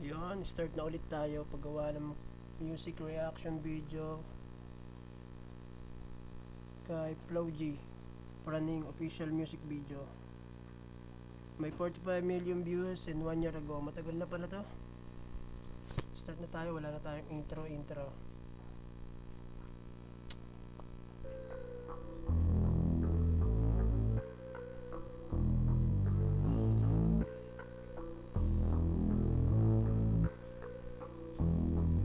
Yun, start na ulit tayo paggawa ng music reaction video kay Flow G running official music video. May 45 million views in 1 year ago. Matagal na pala to. Start na tayo, wala na tayong intro.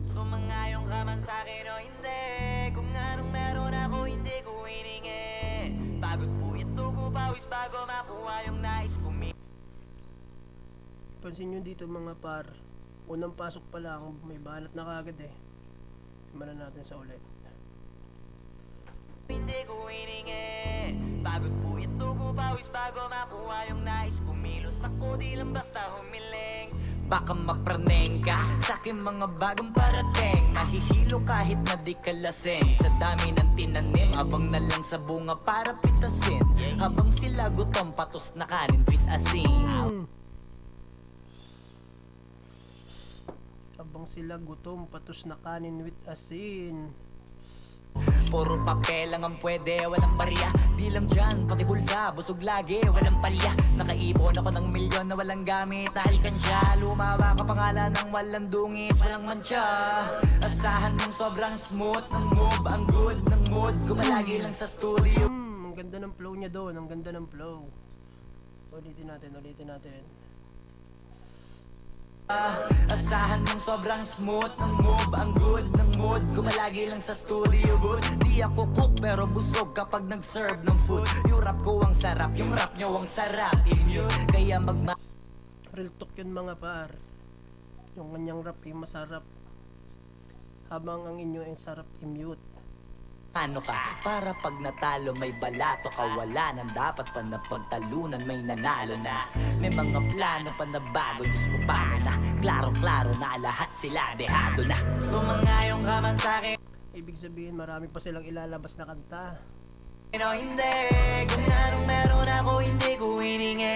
Sumangayong ka man sa'kin o hindi, kung anong meron ako hindi ko hiningi. Pagod po itugo pawis bago makuha yung nais ko. Pansin nyo dito mga par, unang pasok pa lang may banat na kagad eh. Simulan natin sa ulit. Hindi ko hiningi. Pagod po itugo pawis bago makuha yung nais. Kumilos ako di lang basta humiling. Baka mapraneng ka sa aking mga bagong parating. Mahihilo kahit na di ka lasing. Sa dami ng tinanim, abang na lang sa bunga para pitasin. Habang sila gutom, patos na kanin, pitasin. Habang sila gutom, patos na kanin with asin. Puro papel lang ang pwede, walang barya. Di lang dyan, pati bulsa, busog lagi, walang palya. Nakaipon ako ng milyon na walang gamit na alkansya. Lumawa ka pangalan ng walang dungis, walang mancha. Asahan mong sobrang smooth ng move, ang good ng mood ko malagi lang sa studio. Ang ganda ng flow niya doon, ang ganda ng flow. Ulitin natin. Asahan mong sobrang smooth ng move, ang good ng mood ko malagi lang sa studio booth. Di ako cook pero busog kapag nag-serve ng food. Yung rap ko ang sarap, yung rap nyo ang sarap. Immune, kaya Real talk yun mga par. Yung kanyang rap yung masarap, habang ang inyo ay sarap i-mute. ano ka, para pag natalo may balato ka. Wala nang dapat pa na pagtalunan, may nanalo na. May mga plano pa na bago, Diyos ko paano na. Klaro na lahat sila, dehado na. Sumangayong ka man sa'kin Ibig sabihin marami pa silang ilalabas na kanta. o hindi, kung anong meron ako hindi ko hiningi.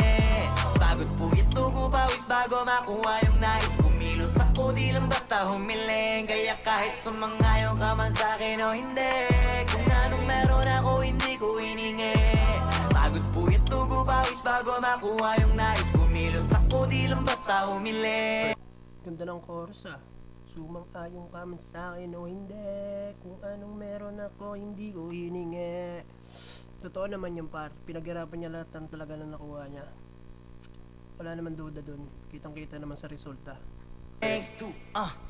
Pagod po itugo pawis bago makuha yung nais. Kumilos ako di lang basta humiling. Kaya kahit sumangayong ka man sa'kin o hindi, kung anong meron ako hindi ko hiningi. Pagod po itugo pawis bago makuha yung nais. Kumilos ako di lang basta humiling. Ganda ng chorus ah. Sumang-ayong ka man sa'kin o hindi, kung anong meron ako hindi ko hiningi. Totoo naman yung par, pinaghirapan niya lahat ng talaga na nakuha niya. Wala naman duda dun, kitang-kita naman sa resulta.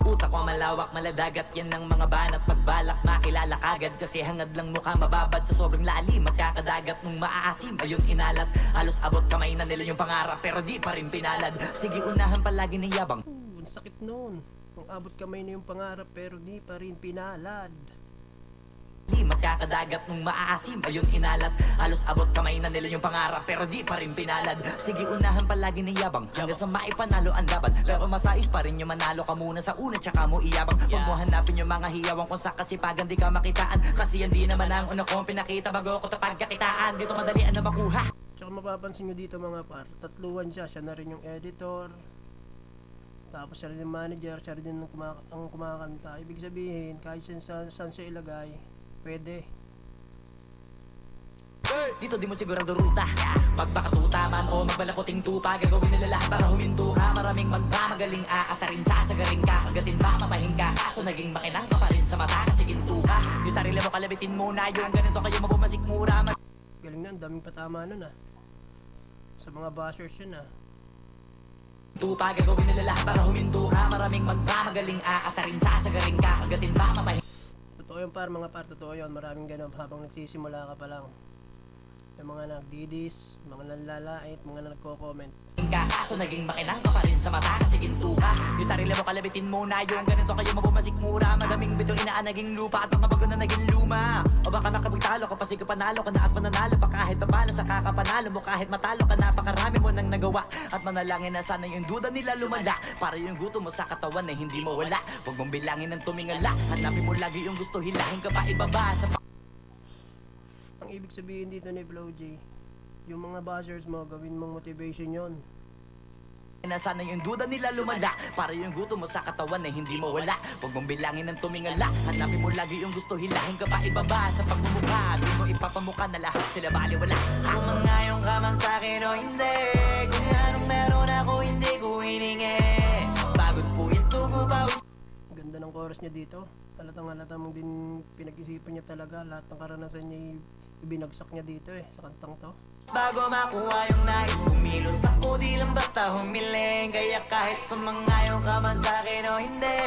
Utak ko malawak, maladagat yan ng mga banat. Pagbalak makilala kagad kasi hangad lang mukha mababad sa sobrang lalim at kakadagat nung maaasim. Ayun inalat, halos abot kamay na nila yung pangarap pero di pa rin pinalad. Sige unahan palagi ng yabang. Ang sakit nun. Kung abot kamay na yung pangarap pero di pa rin pinalad. Magkakadagat nung maaasim, ayun inalat. Halos abot kamay na nila yung pangarap pero di pa rin pinalad. Sige unahan palagi ng yabang hanggang sa maipanalo ang laban. Pero masais pa rin yung manalo ka muna sa una tsaka mo iyabang. Huwag mo hanapin yung mga hiyawang kung sa kasipagan di ka makitaan. Kasi yan di naman ang una kong pinakita bago ko tapagkakitaan. Dito madalian na makuha. Tsaka mapapansin nyo dito mga par, tatluhan siya na rin yung editor. Tapos siya rin yung manager, siya rin ang kumakanta. Ibig sabihin, kahit saan siya ilagay, pwede. Dito di mo sigurado ruta. Magpakatuta man o magbalaputing tupa, gagawin nila lahat para huminto ka. Maraming magmamagaling aasarin, sasagaring ka. Kagatin ba mamahin ka, kaso naging makinang ka pa rin sa mata kasi ginto ka. Yung sarili mo kalabitin muna, yung ganito kayo mabumasik mura. Galing na, ang daming patama nun ah. Sa mga bashers yun ah. Tupa, gagawin nila lahat para huminto ka. Maraming magmamagaling aasarin, sasagaring ka. Kagatin ba mamahin. Totoo yun par, mga par, totoo yun. Maraming ganun habang nagsisimula ka pa lang. Yung mga nagdidis, mga nanlalait, mga nagko-comment. Kaso naging makinang ka pa rin sa mata kasi ginto ka. Yung sarili mo kalabitin muna, yung ganito kayo mabumasik mura. Madaming bito inaan naging lupa at mga bago na naging luma. O baka nakapagtalo ka pa sige panalo ka na at mananalo pa kahit papalo sa kakapanalo mo. Kahit matalo ka napakarami mo nang nagawa. At manalangin na sana yung duda nila lumala. Para yung gusto mo sa katawan na hindi mo wala. Huwag mong bilangin ng tumingala. Hanapin mo lagi yung gusto, hilahin ka pa ibaba sa Ang ibig sabihin dito ni Flow G, yung mga bashers mo, gawin mong motivation yon. Na sana yung duda nila lumala para yung gutom mo sa katawan ay hindi mawala. Huwag mong bilangin ng tumingala. Hanapin mo lagi yung gusto, hilahin ka pa ibaba. Sa pagmumukha, di mo ipapamuka na lahat sila baliwala. Sumangayong ka man sa'kin o hindi, kung anong meron ako hindi ko hiningi. Pagod po ito, gubaw. Ganda ng chorus niya dito. Halatang mong din pinag-isipan niya talaga. Lahat ng karanasan niya ibinagsak niya dito sa kantang to. Bago makuha yung nais, kumilos ako, di lang basta humiling. Kaya kahit sumangayon ka man sa'kin o hindi,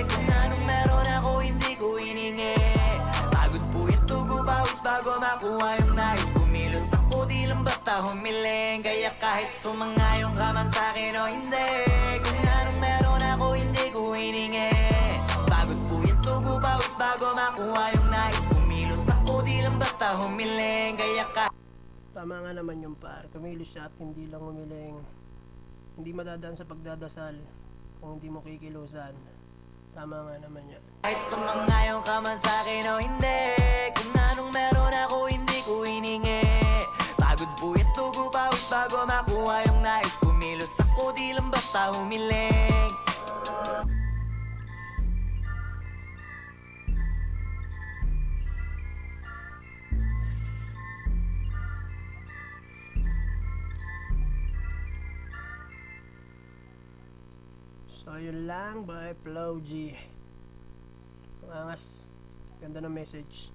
kung anong meron ako hindi ko hiningi. Pagod po ito, gupawis bago makuha yung nais, kumilos ako, di lang basta humiling. Kaya kahit sumangayon ka man sa'kin o hindi, kung anong meron ako hindi ko hiningi. Pagod po ito, gupawis bago makuha yung nais, kumilos ako, di lang basta humiling. Kaya kahit Tama nga naman yung par, kumilos siya at hindi lang umiling. Hindi madadaan sa pagdadasal kung hindi mo kikilusan. Tama nga naman yan. kahit sumangayon ka man sa'kin o hindi, kung anong meron ako hindi ko hiningi. Pagod po ito, gupawis bago makuha yung nais, kumilos ako, di lang basta humiling. So yun lang by Flow G. Ang angas. Ganda ng message.